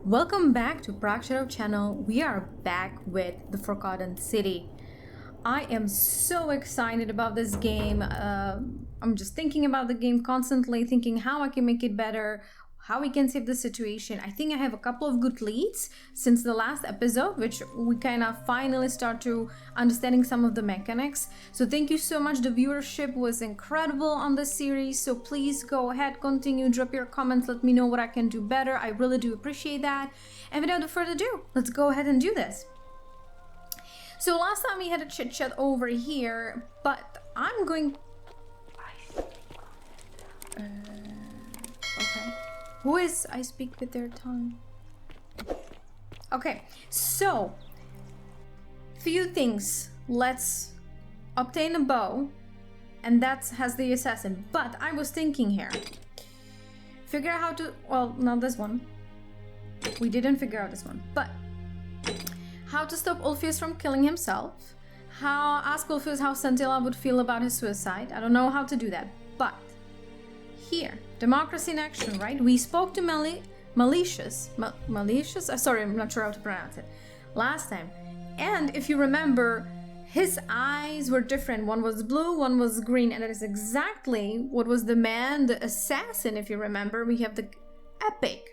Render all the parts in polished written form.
Welcome back to Praksharov channel. We are back with The Forgotten City. I am so excited about this game. I'm just thinking about the game constantly, thinking how I can make it better, how we can save the situation. I think I have a couple of good leads since the last episode, which we kind of finally start to understanding some of the mechanics. So thank you so much. The viewership was incredible on this series. So please go ahead, continue, drop your comments, let me know what I can do better. I really do appreciate that. And without further ado, let's go ahead and do this. So last time we had a chit chat over here, but I'm going... okay. Who is I speak with their tongue? Okay, so few things. Let's obtain a bow, and that has the assassin. But I was thinking here, figure out how to, well, not this one. We didn't figure out this one, but how to stop Ulfius from killing himself. Ask Ulfius how Centilla would feel about his suicide. I don't know how to do that, but here, democracy in action, right? We spoke to Malicious? Sorry, I'm not sure how to pronounce it. Last time. And if you remember, his eyes were different. One was blue, one was green. And that is exactly what was the man, the assassin, if you remember. We have the epic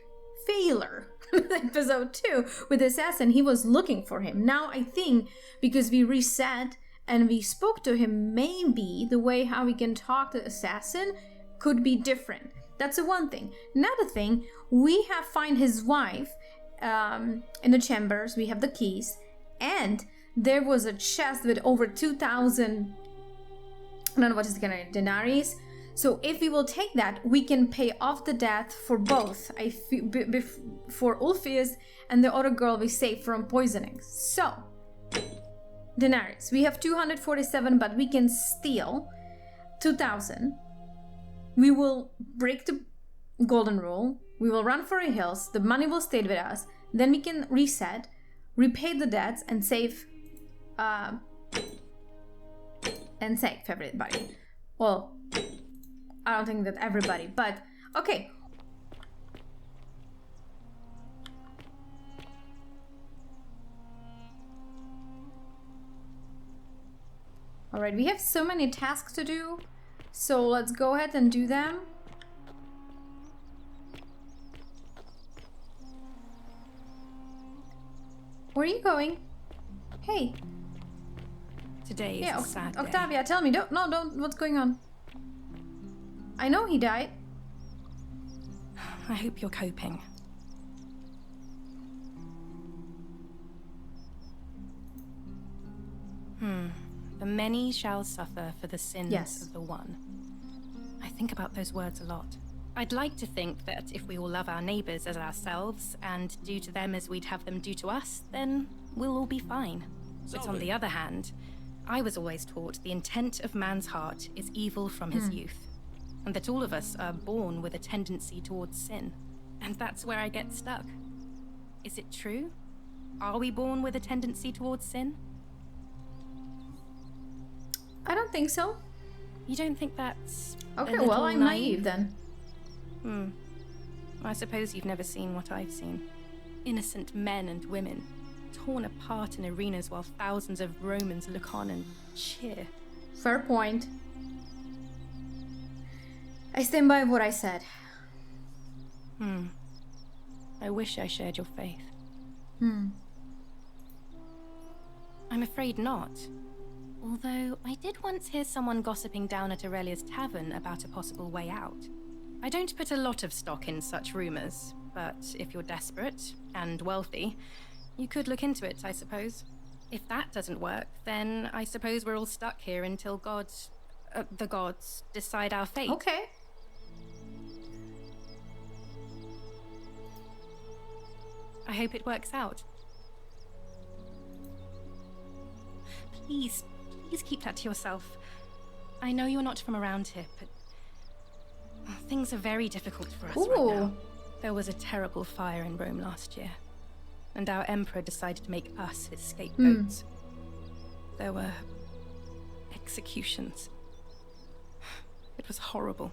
failure episode 2 with the assassin. He was looking for him. Now I think because we reset and we spoke to him, maybe the way how we can talk to the assassin could be different. That's the one thing. Another thing, we have find his wife in the chambers. We have the keys, and there was a chest with over 2,000. I don't know what is gonna denaries. So if we will take that, we can pay off the debt for both. For Ulfius and the other girl we saved from poisoning. So denaries. We have 247, but we can steal 2,000. We will break the golden rule. We will run for the hills. The money will stay with us. Then we can reset, repay the debts, and save everybody. Well, I don't think that everybody, but okay. All right, we have so many tasks to do. So let's go ahead and do them. Where are you going? Hey. Today is a sad day. Octavia, tell me. Don't. What's going on? I know he died. I hope you're coping. The many shall suffer for the sins of the one. I think about those words a lot. I'd like to think that if we all love our neighbors as ourselves and do to them as we'd have them do to us, then we'll all be fine. But on the other hand, I was always taught the intent of man's heart is evil from his youth, and that all of us are born with a tendency towards sin. And that's where I get stuck. Is it true? Are we born with a tendency towards sin? I don't think so. You don't think that's okay? Well, I'm naive then. I suppose you've never seen what I've seen. Innocent men and women torn apart in arenas while thousands of Romans look on and cheer. Fair point. I stand by what I said. I wish I shared your faith. I'm afraid not. Although, I did once hear someone gossiping down at Aurelia's tavern about a possible way out. I don't put a lot of stock in such rumors, but if you're desperate and wealthy, you could look into it, I suppose. If that doesn't work, then I suppose we're all stuck here until the gods decide our fate. Okay. I hope it works out. Please keep that to yourself. I know you're not from around here, but things are very difficult for us right now. There was a terrible fire in Rome last year, and our emperor decided to make us his scapegoats. There were executions. It was horrible.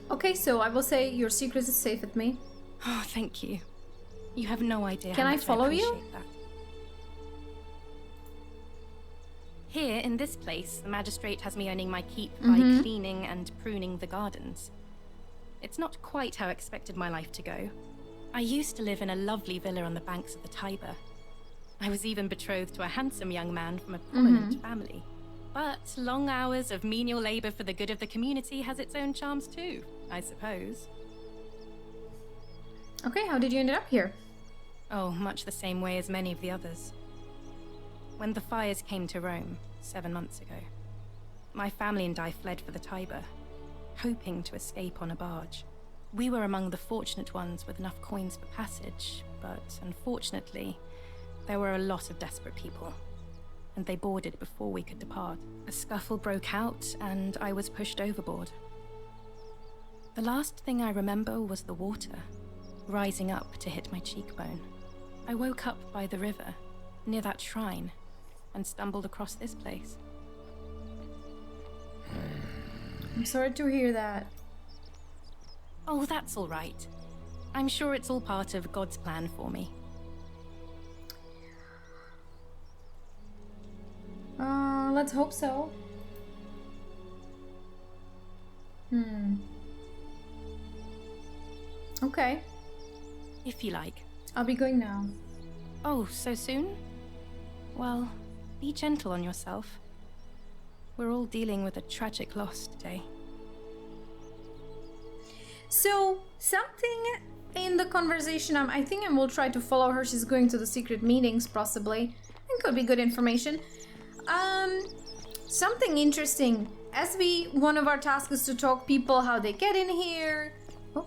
Okay, so I will say your secret is safe with me. Oh, thank you. You have no idea Can how I much follow I you? appreciate that. Here, in this place, the magistrate has me earning my keep by cleaning and pruning the gardens. It's not quite how I expected my life to go. I used to live in a lovely villa on the banks of the Tiber. I was even betrothed to a handsome young man from a prominent family. But long hours of menial labor for the good of the community has its own charms too, I suppose. Okay, how did you end up here? Oh, much the same way as many of the others. When the fires came to Rome 7 months ago, my family and I fled for the Tiber, hoping to escape on a barge. We were among the fortunate ones with enough coins for passage, but unfortunately, there were a lot of desperate people, and they boarded before we could depart. A scuffle broke out, and I was pushed overboard. The last thing I remember was the water, rising up to hit my cheekbone. I woke up by the river, near that shrine, and stumbled across this place. I'm sorry to hear that. Oh, that's all right. I'm sure it's all part of God's plan for me. Let's hope so. Okay. If you like. I'll be going now. Oh, so soon? Well, be gentle on yourself. We're all dealing with a tragic loss today. So, something in the conversation, I think I will try to follow her. She's going to the secret meetings, possibly. It could be good information. Something interesting. One of our tasks is to talk people how they get in here. Oh.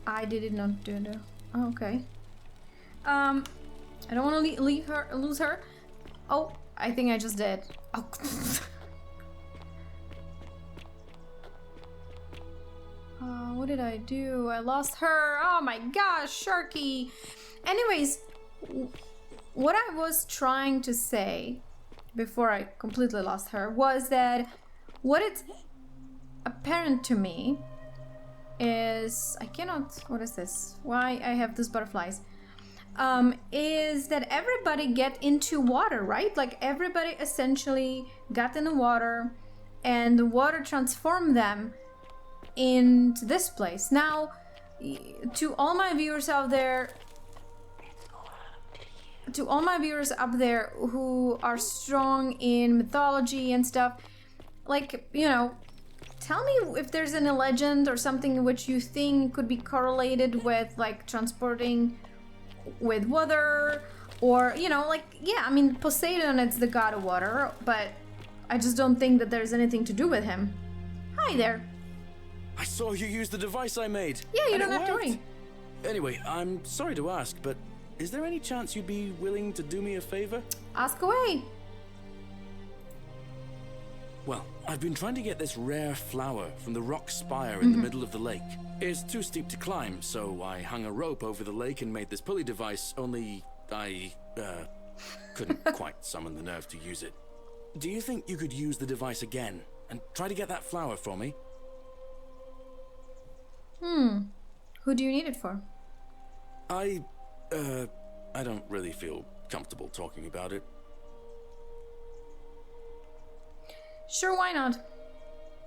I did not do that. Oh, okay. I don't want to lose her. Oh, I think I just did. Oh. What did I do? I lost her. Oh my gosh, Sharky. Anyways, what I was trying to say before I completely lost her was that what it's apparent to me is what is this? Why I have these butterflies? Is that everybody get into water, right? Like everybody essentially got in the water and the water transformed them into this place. Now, to all my viewers up there who are strong in mythology and stuff, like, tell me if there's any legend or something which you think could be correlated with, like, transporting with water, or, Poseidon, it's the god of water, but I just don't think that there's anything to do with him. Hi there. I saw you use the device I made. Yeah, you don't have to worry. Anyway, I'm sorry to ask, but is there any chance you'd be willing to do me a favor? Ask away. Well, I've been trying to get this rare flower from the rock spire in the middle of the lake. It's too steep to climb, so I hung a rope over the lake and made this pulley device, only I couldn't quite summon the nerve to use it. Do you think you could use the device again and try to get that flower for me? Who do you need it for? I don't really feel comfortable talking about it. Sure, why not?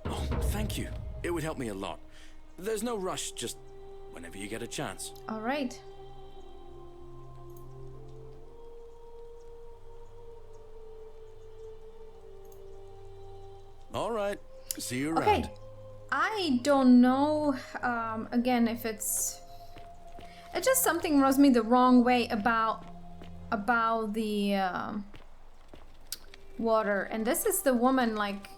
Oh, thank you. It would help me a lot. There's no rush, just whenever you get a chance. All right. All right. See you around. Okay. I don't know, again, if it just something rubs me the wrong way about the water. And this is the woman, like,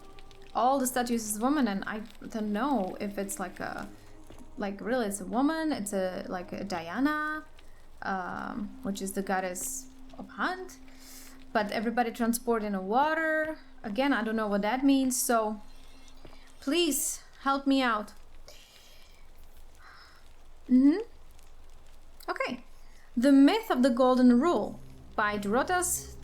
all the statues is woman, and I don't know if it's really it's a woman, it's like a Diana, which is the goddess of hunt, but everybody transport in the water. Again, I don't know what that means, so please help me out. Okay. The Myth of the Golden Rule by Dorotas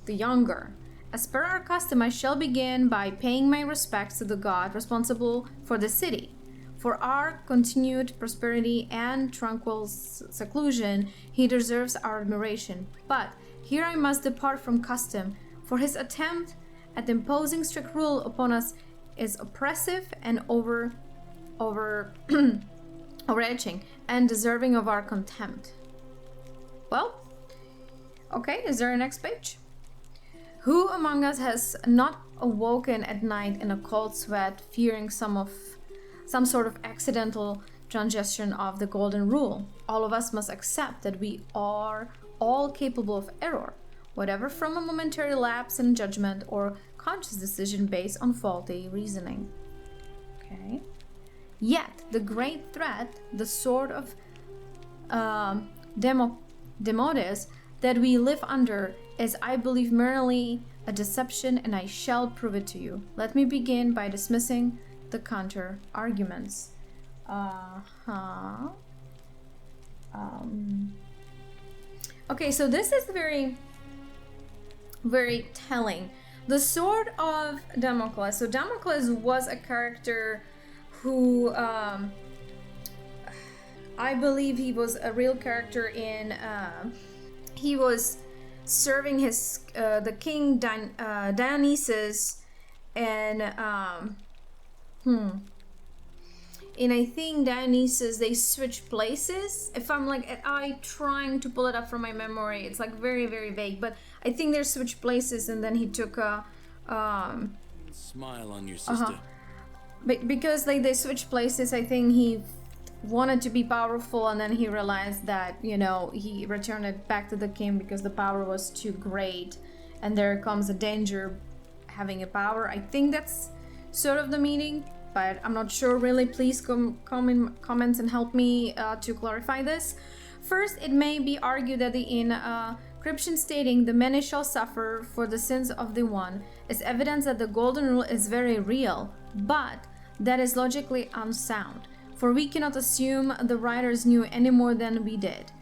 the Younger. As per our custom, I shall begin by paying my respects to the god responsible for the city. For our continued prosperity and tranquil seclusion, he deserves our admiration. But here I must depart from custom, for his attempt at imposing strict rule upon us is oppressive and overreaching and deserving of our contempt. Well, okay, is there a next page? Who among us has not awoken at night in a cold sweat, fearing some sort of accidental transgression of the golden rule? All of us must accept that we are all capable of error, whatever from a momentary lapse in judgment or conscious decision based on faulty reasoning. Okay. Yet the great threat, the sort of Demodes that we live under, is, I believe, merely a deception, and I shall prove it to you. Let me begin by dismissing the counter arguments. Okay, so this is very, very telling. The Sword of Damocles. So Damocles was a character who, I believe he was a real character in, he was serving his, the king Dionysus, and, and I think Dionysus, they switched places. If I'm like, I trying to pull it up from my memory, it's like very, very vague, but I think they switched places, and then he took a, smile on you, sister. Because like they switched places, I think he wanted to be powerful, and then he realized that, you know, he returned it back to the king because the power was too great, and there comes a danger having a power. I think that's sort of the meaning, but I'm not sure really. Please comments and help me to clarify this. First, it may be argued that the inscription stating the many shall suffer for the sins of the one is evidence that the golden rule is very real, but that is logically unsound, for we cannot assume the writers knew any more than we did.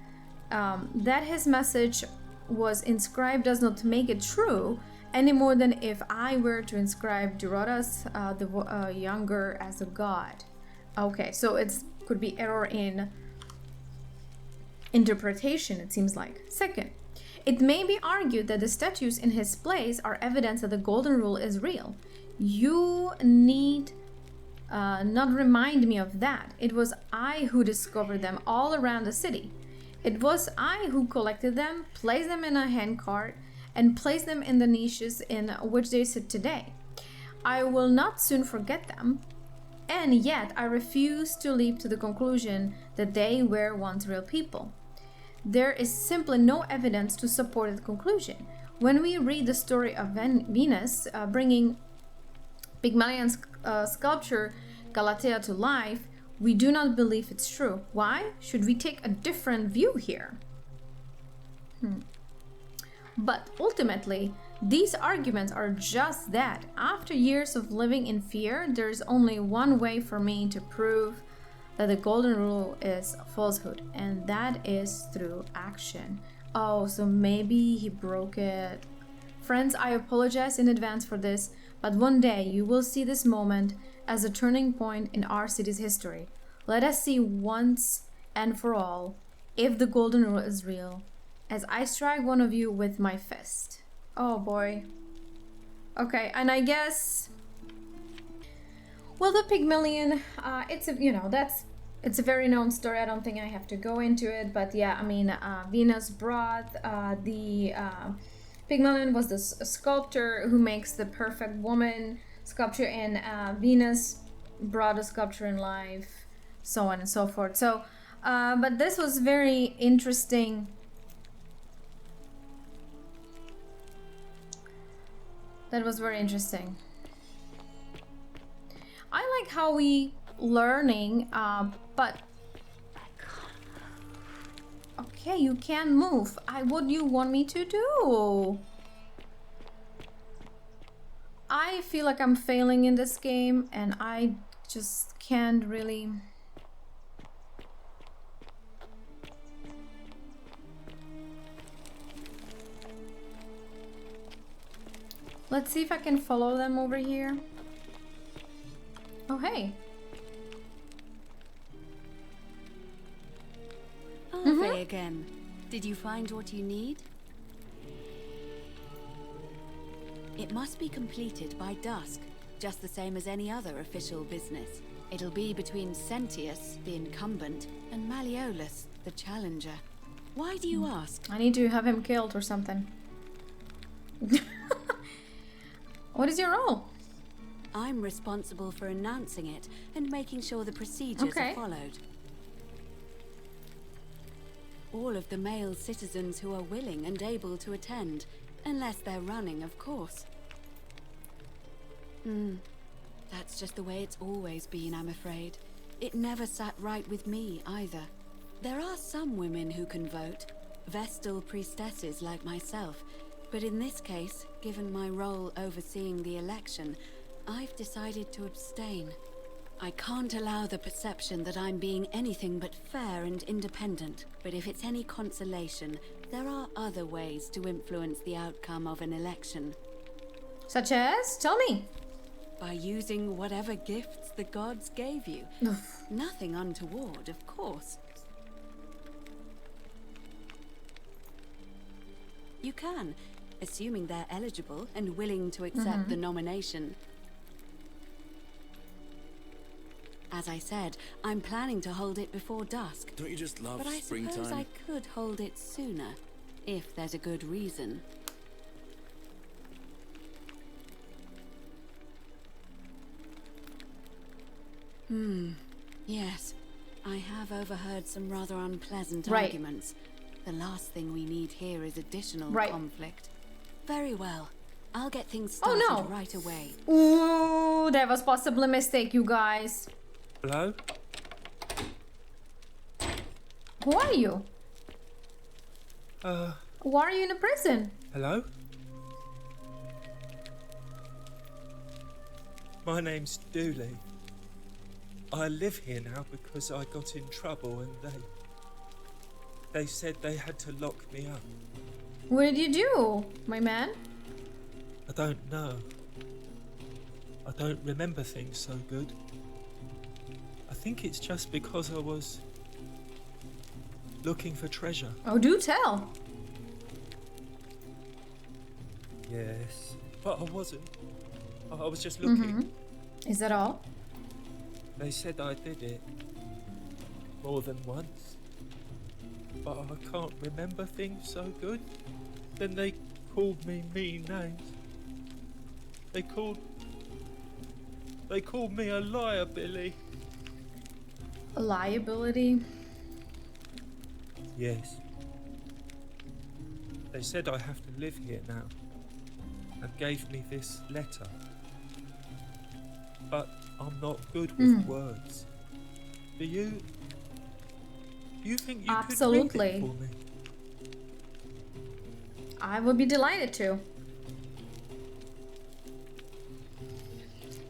That his message was inscribed does not make it true, any more than if I were to inscribe Dorotas the younger as a god. Okay, so it could be error in interpretation, it seems like. Second, it may be argued that the statues in his place are evidence that the golden rule is real. You need not remind me of that. It was I who discovered them all around the city. It was I who collected them, placed them in a handcart, and placed them in the niches in which they sit today. I will not soon forget them, and yet I refuse to leap to the conclusion that they were once real people. There is simply no evidence to support the conclusion. When we read the story of Venus bringing Pygmalion's sculpture Galatea to life, we do not believe it's true. Why? Should we take a different view here? But ultimately, these arguments are just that. After years of living in fear, there is only one way for me to prove that the golden rule is a falsehood, and that is through action. Oh, so maybe he broke it. Friends, I apologize in advance for this, but one day you will see this moment as a turning point in our city's history. Let us see once and for all if the golden rule is real, as I strike one of you with my fist. Oh boy. Okay, and I guess, well, the Pygmalion, it's a, you know, it's a very known story. I don't think I have to go into it, but yeah, I mean, Venus brought the Pygmalion was the sculptor who makes the perfect woman sculpture, and Venus brought a sculpture in life, so on and so forth. So, but this was very interesting. That was very interesting. I like how we learning, but okay, you can't move. What do you want me to do? I feel like I'm failing in this game, and I just can't really. Let's see if I can follow them over here. Oh, hey. again. Did you find what you need? It must be completed by dusk, just the same as any other official business. It'll be between Sentius, the incumbent, and Malleolus, the challenger. Why do you ask? I need to have him killed or something. What is your role? I'm responsible for announcing it and making sure the procedures are followed. All of the male citizens who are willing and able to attend, unless they're running, of course. That's just the way it's always been, I'm afraid. It never sat right with me, either. There are some women who can vote, Vestal priestesses like myself, but in this case, given my role overseeing the election, I've decided to abstain. I can't allow the perception that I'm being anything but fair and independent, but if it's any consolation, there are other ways to influence the outcome of an election. Such as? Tell me. By using whatever gifts the gods gave you. Nothing untoward, of course. You can, assuming they're eligible and willing to accept the nomination. As I said, I'm planning to hold it before dusk. Don't you just love springtime? But I suppose I could hold it sooner, if there's a good reason. Yes. I have overheard some rather unpleasant arguments. The last thing we need here is additional conflict. Very well. I'll get things started right away. Ooh, that was possibly a mistake, you guys. Hello? Who are you? Why are you in a prison? Hello? My name's Dooley. I live here now because I got in trouble and they said they had to lock me up. What did you do, my man? I don't know. I don't remember things so good. I think it's just because I was looking for treasure. Oh, do tell. Yes, but I wasn't. I was just looking. Is that all? They said I did it more than once, but I can't remember things so good. Then they called me mean names. They called me a liar, Billy. A liability? Yes. They said I have to live here now and gave me this letter. But I'm not good with words. Do you think you Absolutely. could read it for me? I would be delighted to.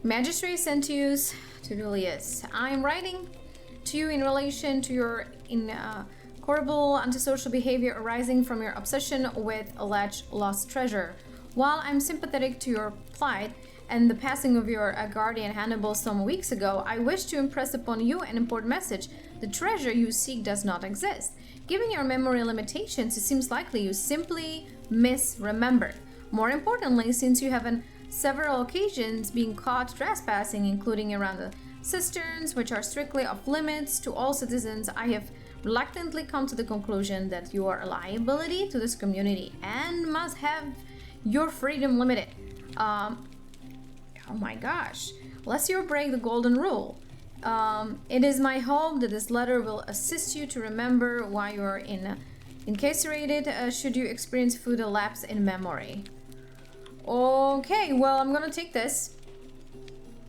Magistrate Sentius to Julius. I am writing to you in relation to your incorrigible antisocial behavior arising from your obsession with alleged lost treasure. While I'm sympathetic to your plight and the passing of your guardian Hannibal some weeks ago, I wish to impress upon you an important message. The treasure you seek does not exist. Given your memory limitations, it seems likely you simply misremembered. More importantly, since you have on several occasions been caught trespassing, including around the cisterns, which are strictly off limits to all citizens, I have reluctantly come to the conclusion that you are a liability to this community and must have your freedom limited. Oh my gosh, lest you break the golden rule. It is my hope that this letter will assist you to remember why you are incarcerated should you experience further lapse in memory. Okay, well, I'm gonna take this.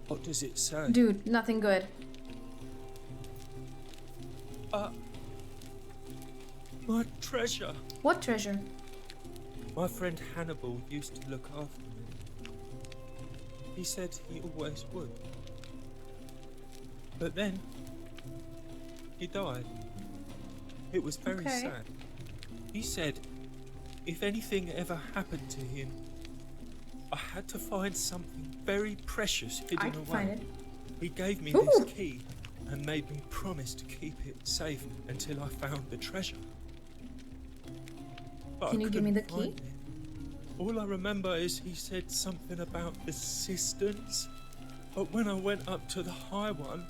What does it say? Dude, nothing good. My treasure. What treasure? My friend Hannibal used to look after me. He said he always would. But then, he died. It was very sad. He said, if anything ever happened to him, I had to find something very precious hidden away. Find it. He gave me this key and made me promise to keep it safe until I found the treasure. but Can you give me the key? find it. All I remember is he said something about assistance, but when I went up to the high one,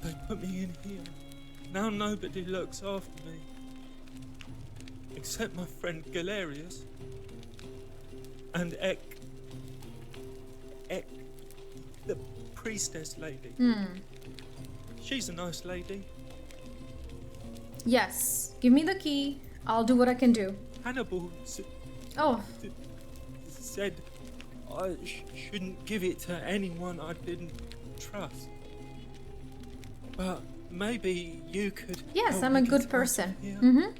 they put me in here. Now nobody looks after me, except my friend Galerius and Ek, the priestess lady. She's a nice lady. Yes. Give me the key. I'll do what I can do. Hannibal said I shouldn't give it to anyone I didn't trust. But maybe you could. Yes, help I'm me a get good out of person. here. Mm-hmm.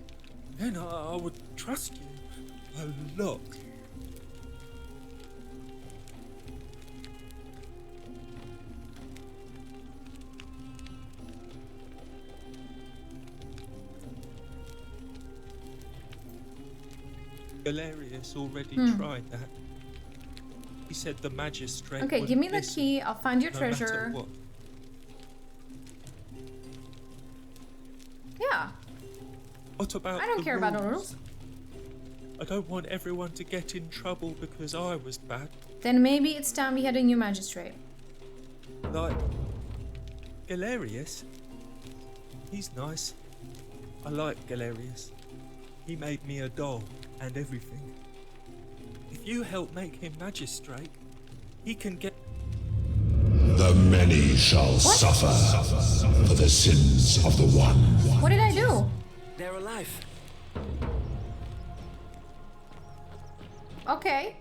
Then I would trust you a lot. Galerius already tried that. He said the magistrate. Okay, give me the listen, key. I'll find your no treasure. matter what. Yeah. What about I don't the care about the rules. I don't want everyone to get in trouble because I was bad. Then maybe it's time we had a new magistrate. Like Galerius. He's nice. I like Galerius. He made me a doll and everything. If you help make him magistrate, he can get... The many shall suffer for the sins of the one. What did I do? They're alive. Okay.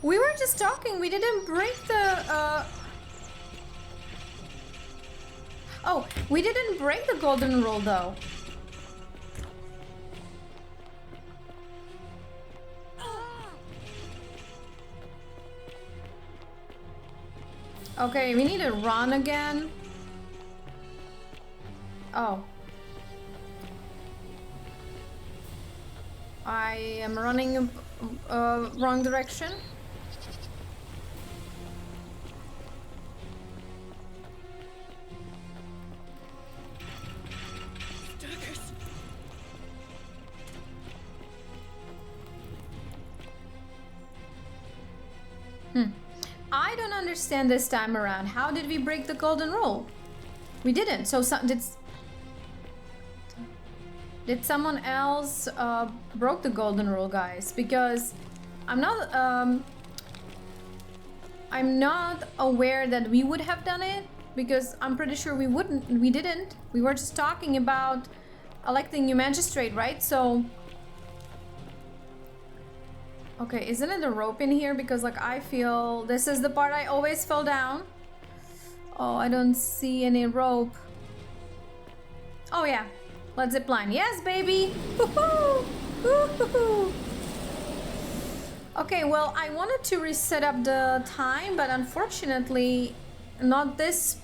We were just talking. We didn't break the, Oh, we didn't break the golden rule, though. Okay, we need to run again. Oh. I am running wrong direction. I don't understand this time around. How did we break the golden rule? We didn't. So did someone else broke the golden rule, guys? Because I'm not aware that we would have done it, because I'm pretty sure we didn't. We were just talking about electing new magistrate, right? So okay, isn't it a rope in here? Because like I feel this is the part I always fell down. Oh, I don't see any rope. Oh yeah, let's zip line. Yes, baby. Woohoo! Woohoo! Okay, well, I wanted to reset up the time, but unfortunately, not this.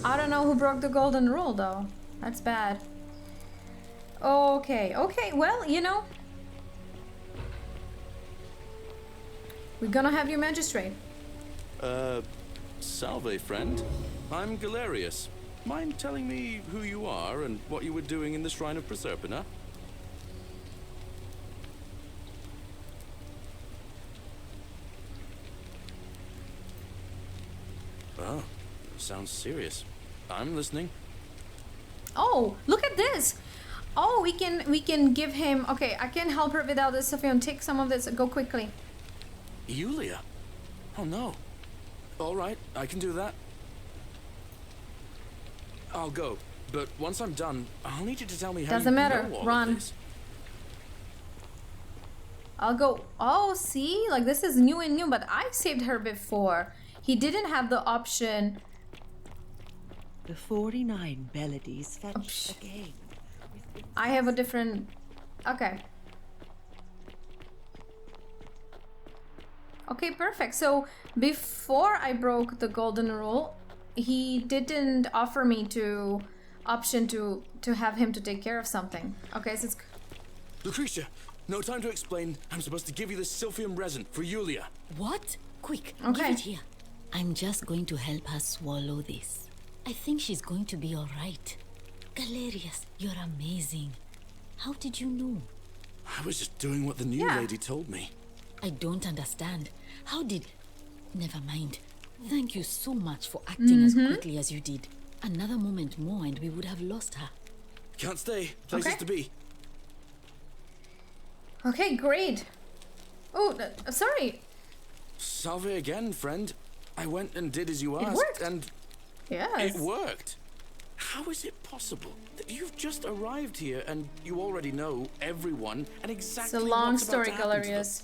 I don't know who broke the golden rule, though. That's bad. Okay, well, you know. We're gonna have your magistrate. Salve, friend. I'm Galerius. Mind telling me who you are and what you were doing in the Shrine of Proserpina? Oh, sounds serious. I'm listening. Oh, look at this. Oh, we can give him. Okay, I can help her without this. Sophia, take some of this. Go quickly. Yulia? Oh no. All right, I can do that. I'll go, but once I'm done, I'll need you to tell me how Doesn't you matter. know all Run. of this. I'll go. Oh, see, like this is new and new, but I saved her before. He didn't have the option. The 49 melodies fetched again. I have a different. Okay. Okay, perfect. So before I broke the golden rule, he didn't offer me option to have him to take care of something. Okay, so it's... Lucretia, No time to explain. I'm supposed to give you this silphium resin for Yulia. What? Quick, Okay. give it here. I'm just going to help her swallow this. I think she's going to be all right. Galerius, you're amazing. How did you know? I was just doing what the new lady told me. I don't understand. How did... Never mind. Thank you so much for acting as quickly as you did. Another moment more and we would have lost her. Can't stay. Places to be. Okay, great. Oh, sorry. Salve again, friend. I went and did as you asked, worked. and Yes. it worked. How is it possible that you've just arrived here and you already know everyone and exactly It's a long what's about story, to happen to them? Galerius.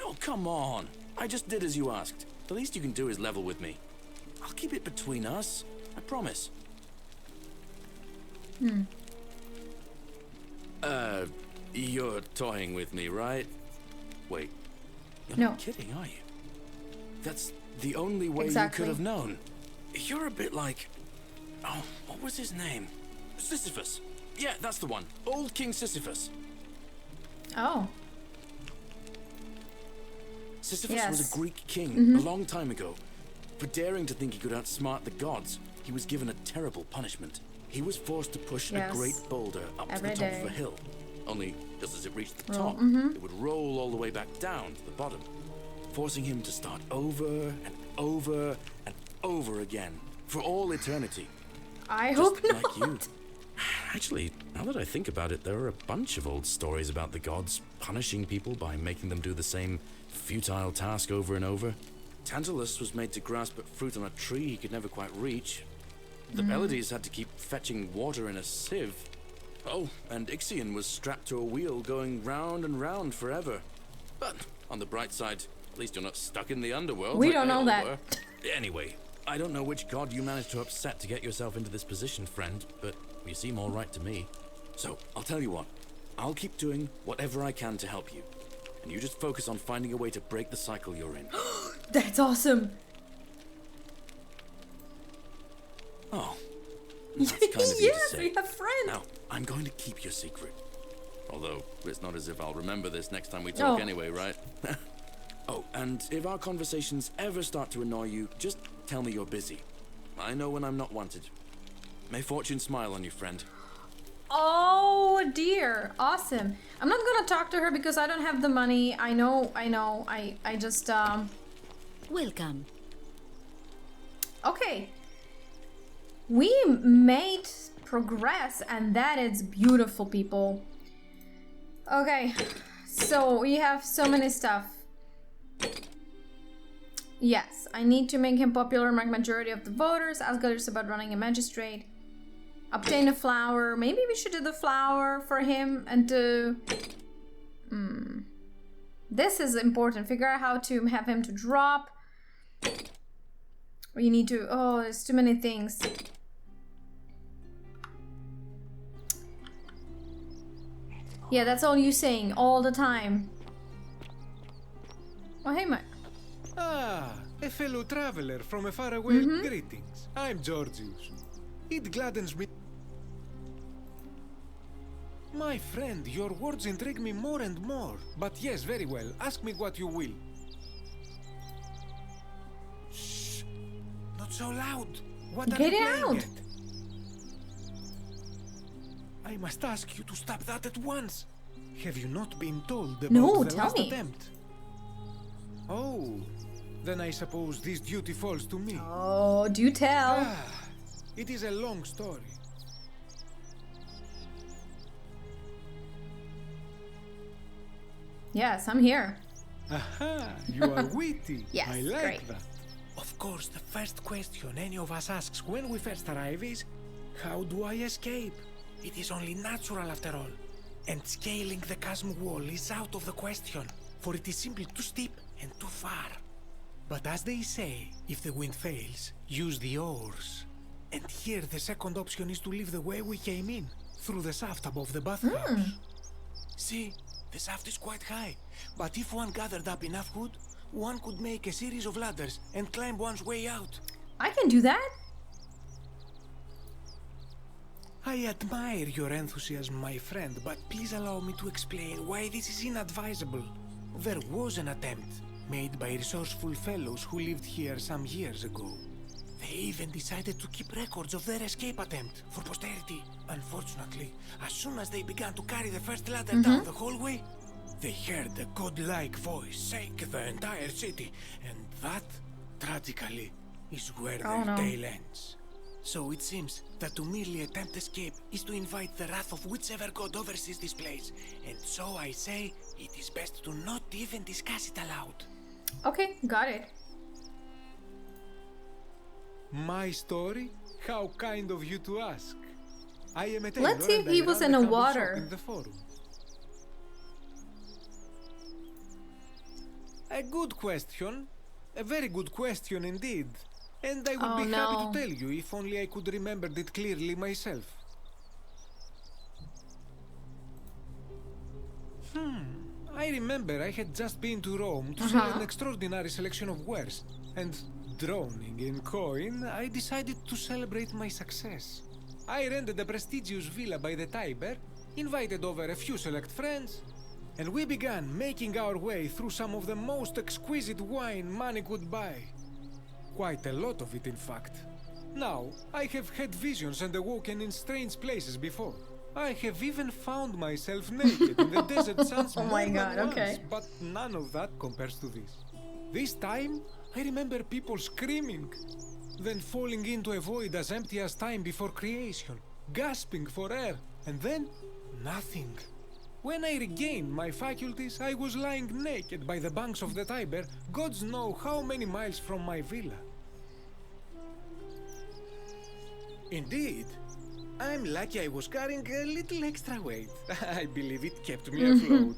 Oh, come on. I just did as you asked. The least you can do is level with me. I'll keep it between us. I promise. You're toying with me, right? Wait. You're No. not kidding, are you? That's the only way Exactly. you could have known. You're a bit like... Oh, what was his name? Sisyphus. Yeah, that's the one. Old King Sisyphus. Oh. Sisyphus was Yes. a Greek king a long time ago. For daring to think he could outsmart the gods, he was given a terrible punishment. He was forced to push a great boulder up Every to the top of day. a hill. Only, just as it reached the Roll. top, it would roll all the way back down to the bottom, forcing him to start over and over and over again for all eternity. I Just hope not. like you. Actually, now that I think about it, there are a bunch of old stories about the gods punishing people by making them do the same futile task over and over. Tantalus was made to grasp at fruit on a tree he could never quite reach. The Pleiades had to keep fetching water in a sieve. Oh, and Ixion was strapped to a wheel going round and round forever. But on the bright side, at least you're not stuck in the underworld. We like don't they know all that. were. Anyway, I don't know which god you managed to upset to get yourself into this position, friend, but you seem all right to me. So, I'll tell you what. I'll keep doing whatever I can to help you. And you just focus on finding a way to break the cycle you're in. That's awesome. Oh. That's kind of you Yes, to say. we have friends. Now, I'm going to keep your secret. Although, it's not as if I'll remember this next time we talk anyway, right? Oh, and if our conversations ever start to annoy you, just tell me you're busy. I know when I'm not wanted. May fortune smile on you, friend. Oh dear, awesome. I'm not gonna talk to her because I don't have the money. I know. I just Welcome. Okay. We made progress and that is beautiful, people. Okay. So we have so many stuff. Yes, I need to make him popular among majority of the voters. Ask Galerius about running a magistrate. Obtain a flower. Maybe we should do the flower for him and do... This is important. Figure out how to have him to drop. We need to... Oh, there's too many things. Yeah, that's all you saying all the time. Oh, hey, Mike. Ah, a fellow traveler from a faraway. Greetings. I'm Georgius. It gladdens me. My friend, your words intrigue me more and more. But yes, very well. Ask me what you will. Shh! Not so loud. What are Get you it playing out. at? I must ask you to stop that at once. Have you not been told about No, the tell last me. attempt? Oh, then I suppose this duty falls to me. Oh, do tell. Ah, it is a long story. Yes, I'm here. Aha, you are witty. Yes, I like great. that. Of course, the first question any of us asks when we first arrive is, how do I escape? It is only natural after all. And scaling the chasm wall is out of the question, for it is simply too steep and too far. But as they say, if the wind fails, use the oars. And here the second option is to leave the way we came in, through the shaft above the bathhouse. See, the shaft is quite high, but if one gathered up enough wood, one could make a series of ladders and climb one's way out. I can do that. I admire your enthusiasm, my friend, but please allow me to explain why this is inadvisable. There was an attempt made by resourceful fellows who lived here some years ago. They even decided to keep records of their escape attempt for posterity. Unfortunately, as soon as they began to carry the first ladder down the hallway, they heard a godlike voice shake the entire city, and that, tragically, is where their tale ends. So it seems that to merely attempt escape is to invite the wrath of whichever god oversees this place. And so I say, it is best to not even discuss it aloud. Okay, got it. My story? How kind of you to ask. I am a tailor. Let's see if he was in the water. In the forum. A good question. A very good question indeed. And I would be happy to tell you if only I could remember it clearly myself. I remember I had just been to Rome to see an extraordinary selection of wares, and drowning in coin, I decided to celebrate my success. I rented a prestigious villa by the Tiber, invited over a few select friends, and we began making our way through some of the most exquisite wine money could buy. Quite a lot of it, in fact. Now, I have had visions and awoken in strange places before. I have even found myself naked in the desert sands more than once, but none of that compares to this. This time, I remember people screaming, then falling into a void as empty as time before creation, gasping for air, and then nothing. When I regained my faculties, I was lying naked by the banks of the Tiber, gods know how many miles from my villa. Indeed. I'm lucky I was carrying a little extra weight. I believe it kept me afloat.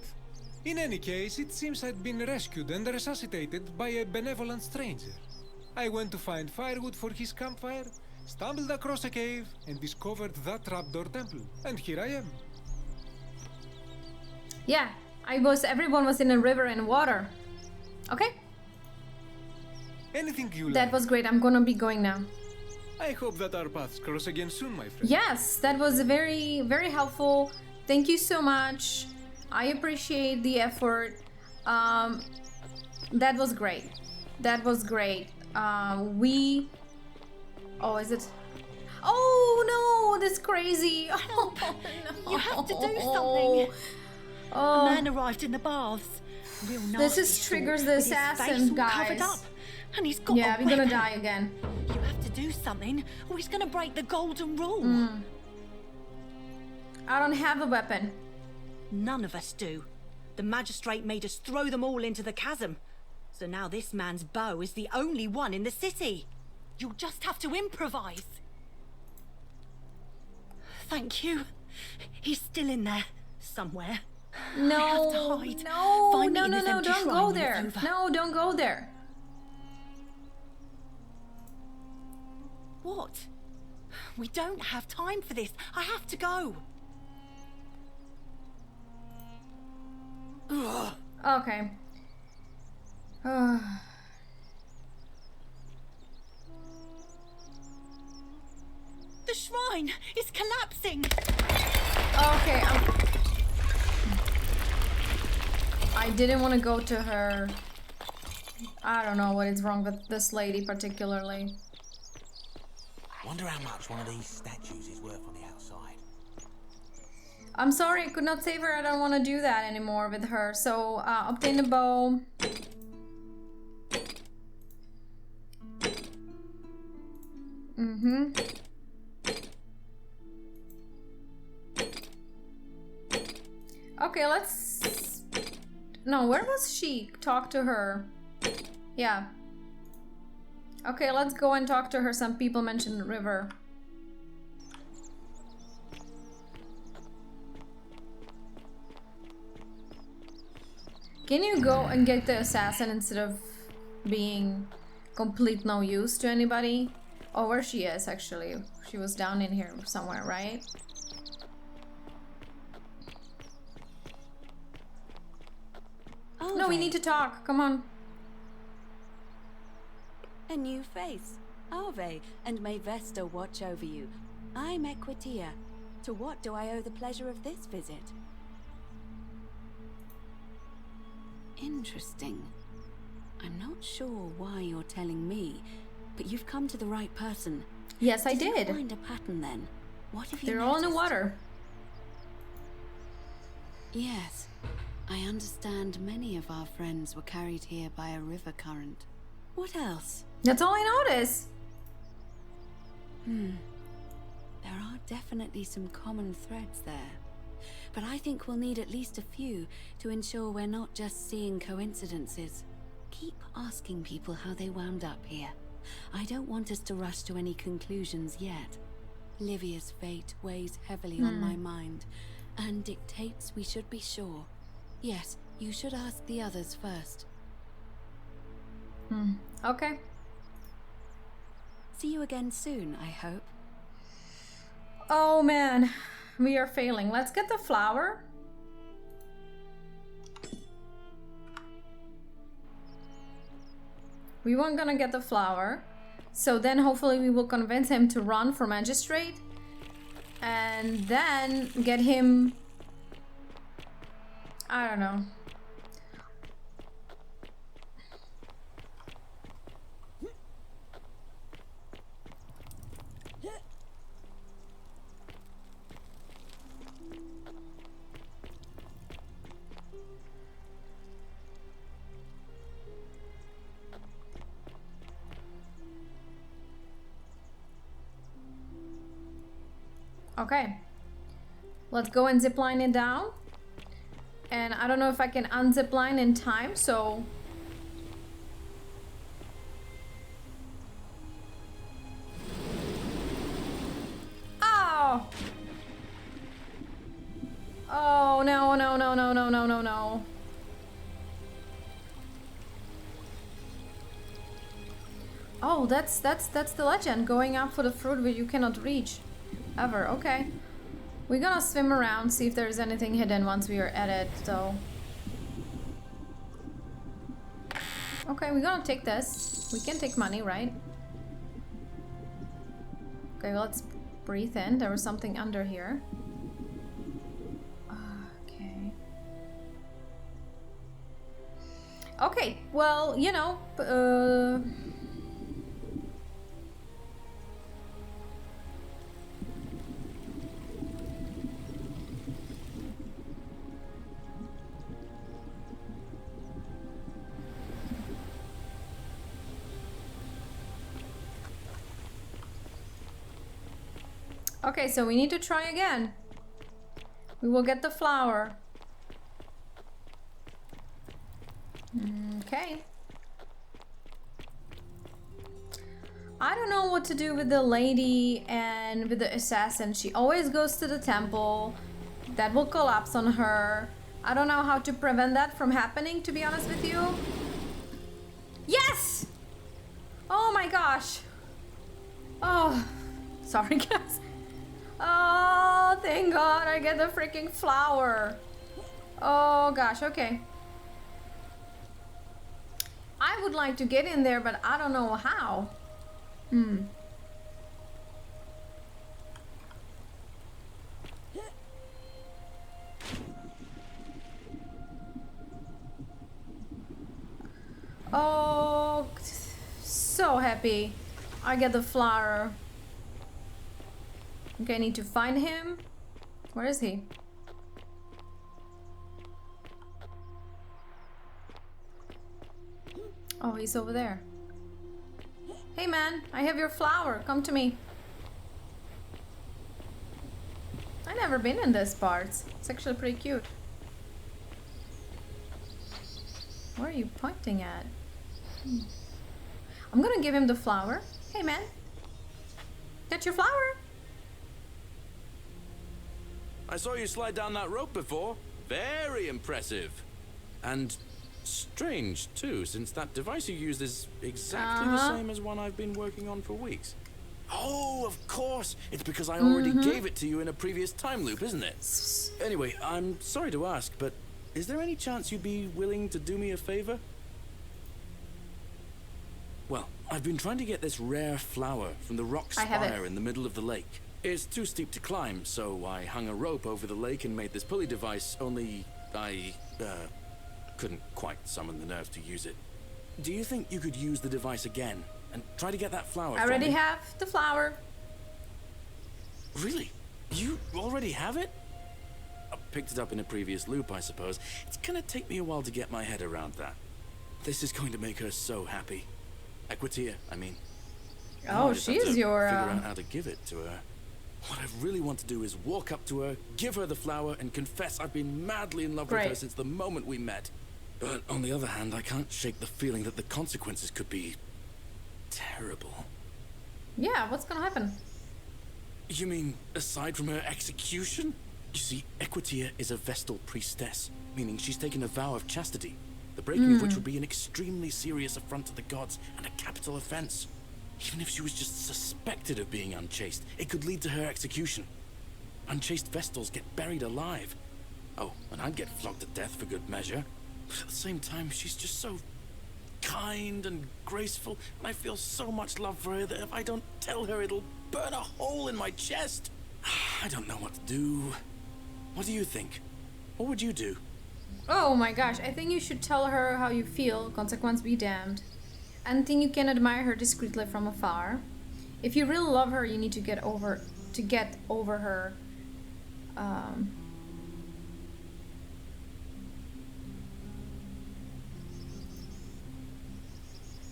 In any case, it seems I'd been rescued and resuscitated by a benevolent stranger. I went to find firewood for his campfire, stumbled across a cave, and discovered that trapdoor temple. And here I am. Yeah, everyone was in a river and water. Okay. Anything you like. That was great. I'm gonna be going now. I hope that our paths cross again soon, my friend. Yes, that was very, very helpful. Thank you so much. I appreciate the effort. That was great. That was great. Oh, is it? Oh no, that's crazy. Oh no. You have to do something. Oh. A man arrived in the baths. Real This triggers the assassin, guys. Covered up, and he's got we're gonna die again. You have to do something, or he's gonna break the golden rule. I don't have a weapon. None of us do. The magistrate made us throw them all into the chasm. So now this man's bow is the only one in the city. You'll just have to improvise. Thank you. He's still in there, somewhere. No, have to hide. No, don't go there. No, don't go there. What? We don't have time for this. I have to go. Ugh. Okay. The shrine is collapsing. Okay. I didn't want to go to her. I don't know what is wrong with this lady particularly. Wonder how much one of these statues is worth on the outside. I'm sorry, I could not save her. I don't want to do that anymore with her. So, obtain the bow. Okay, let's... No, where was she? Talk to her. Yeah. Okay, let's go and talk to her. Some people mentioned the river. Can you go and get the assassin instead of being complete no use to anybody? Oh, where she is, actually. She was down in here somewhere, right? Oh, no, we need to talk. Come on. A new face. Ave, and may Vesta watch over you. I'm Equitia. To what do I owe the pleasure of this visit? Interesting. I'm not sure why you're telling me, but you've come to the right person. Yes, I did. Did you find a pattern then? What have you They're all in the noticed? water. Yes. I understand many of our friends were carried here by a river current. What else? That's all I noticed. There are definitely some common threads there. But I think we'll need at least a few to ensure we're not just seeing coincidences. Keep asking people how they wound up here. I don't want us to rush to any conclusions yet. Livia's fate weighs heavily on my mind and dictates we should be sure. Yes, you should ask the others first. Okay. See you again soon, I hope. Oh man, we are failing. Let's get the flower. We weren't gonna get the flower. So then hopefully we will convince him to run for magistrate. And then get him... I don't know. Okay, let's go and zipline it down. And I don't know if I can unzip line in time, so... Oh! Oh, no, no, no, no, no, no, no, no. Oh, that's the legend. Going up for the fruit where you cannot reach. Ever, okay. We're gonna swim around, see if there's anything hidden once we are at it, though. Okay, we're gonna take this. We can take money, right? Okay, well, let's breathe in. There was something under here. Okay. Okay, well, you know, okay, so we need to try again. We will get the flower. Okay. I don't know what to do with the lady and with the assassin. She always goes to the temple. That will collapse on her. I don't know how to prevent that from happening, to be honest with you. Yes! Oh my gosh. Oh, sorry guys. Oh, thank God I get the freaking flower. Oh gosh, okay. I would like to get in there, but I don't know how. Oh, so happy. I get the flower. Okay, I need to find him. Where is he? Oh, he's over there. Hey man, I have your flower. Come to me. I've never been in this part. It's actually pretty cute. Where are you pointing at? I'm gonna give him the flower. Hey man, get your flower. I saw you slide down that rope before. Very impressive. And strange, too, since that device you used is exactly the same as one I've been working on for weeks. Oh, of course. It's because I already gave it to you in a previous time loop, isn't it? Anyway, I'm sorry to ask, but is there any chance you'd be willing to do me a favor? Well, I've been trying to get this rare flower from the rock spire in the middle of the lake. It's too steep to climb, so I hung a rope over the lake and made this pulley device, only I couldn't quite summon the nerve to use it. Do you think you could use the device again and try to get that flower I already have the flower. Really? You already have it? I picked it up in a previous loop, I suppose. It's gonna take me a while to get my head around that. This is going to make her so happy. Equitia, I mean. Oh, she's your... figure out how to give it to her. What I really want to do is walk up to her, give her the flower, and confess I've been madly in love with her since the moment we met. But on the other hand, I can't shake the feeling that the consequences could be... terrible. Yeah, what's gonna happen? You mean, aside from her execution? You see, Equitia is a Vestal priestess, meaning she's taken a vow of chastity, the breaking of which would be an extremely serious affront to the gods and a capital offense. Even if she was just suspected of being unchaste, it could lead to her execution. Unchaste Vestals get buried alive. Oh, and I'd get flogged to death for good measure. But at the same time, she's just so kind and graceful, and I feel so much love for her that if I don't tell her, it'll burn a hole in my chest. I don't know what to do. What do you think? What would you do? Oh my gosh, I think you should tell her how you feel, consequence be damned. And think you can admire her discreetly from afar. If you really love her, you need to get over her.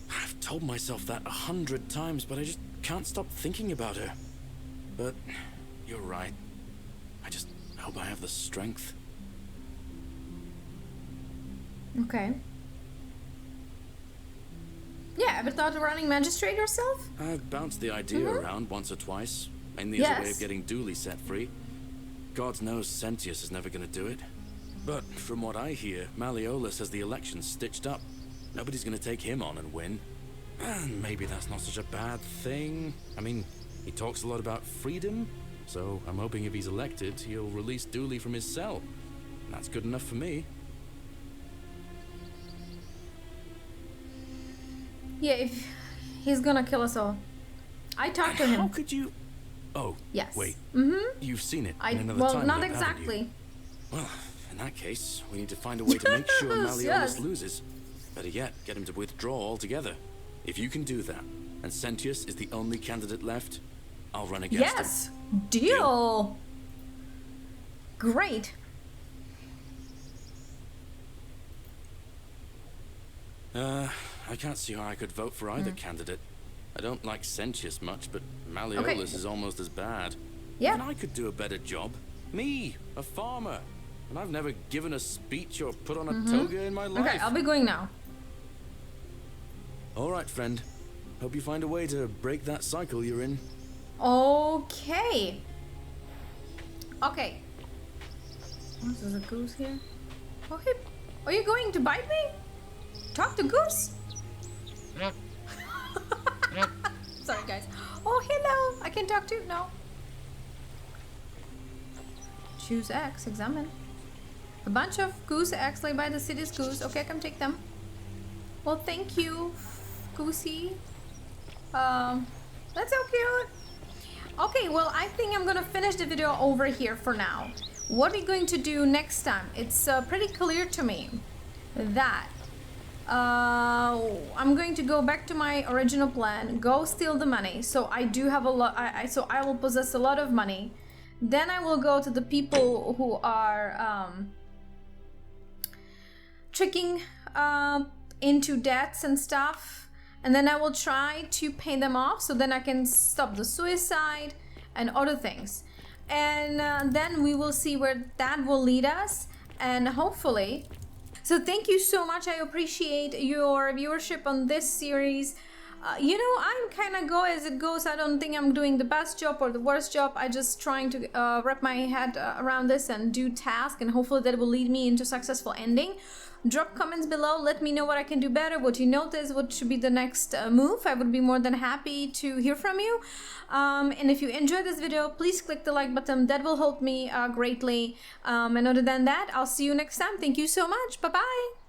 I've told myself that 100 times, but I just can't stop thinking about her. But you're right. I just hope I have the strength. Okay. Yeah, ever thought of running magistrate yourself? I've bounced the idea around once or twice, mainly as a way of getting Dooley set free. God knows Sentius is never gonna do it. But from what I hear, Malleolus has the election stitched up. Nobody's gonna take him on and win. And maybe that's not such a bad thing. I mean, he talks a lot about freedom, so I'm hoping if he's elected, he'll release Dooley from his cell. And that's good enough for me. Yeah, if he's gonna kill us all. I talked to him. How could you... Oh, yes. Wait. Mm-hmm. You've seen it in another well, time, not haven't exactly. you? Well, in that case, we need to find a way to make sure Malleolus loses. Better yet, get him to withdraw altogether. If you can do that, and Sentius is the only candidate left, I'll run against him. Yes! Deal! Great. I can't see how I could vote for either candidate. I don't like Sentius much, but Malleolus is almost as bad. Yeah. And I could do a better job. Me, a farmer. And I've never given a speech or put on a toga in my life. Okay, I'll be going now. All right, friend. Hope you find a way to break that cycle you're in. Okay. Okay. Oh, there's a goose here. Oh, hey. Are you going to bite me? Talk to goose? Sorry, guys. Oh, hello. I can talk to... No. Choose X. Examine. A bunch of goose eggs laid by the city's goose. Okay, I can take them. Well, thank you, Goosey. That's so cute. Okay, well, I think I'm gonna finish the video over here for now. What are we going to do next time? It's pretty clear to me that I'm going to go back to my original plan, go steal the money. So I do have a lot. So I will possess a lot of money. Then I will go to the people who are tricking into debts and stuff, and then I will try to pay them off so then I can stop the suicide and other things. And then we will see where that will lead us, and hopefully. So thank you so much. I appreciate your viewership on this series. You know, I'm kind of go as it goes. I don't think I'm doing the best job or the worst job. I'm just trying to wrap my head around this and do tasks, and hopefully that will lead me into successful ending. Drop comments below. Let me know what I can do better, what you notice, what should be the next move. I would be more than happy to hear from you. And if you enjoyed this video, please click the like button. That will help me greatly. And other than that, I'll see you next time. Thank you so much. Bye-bye.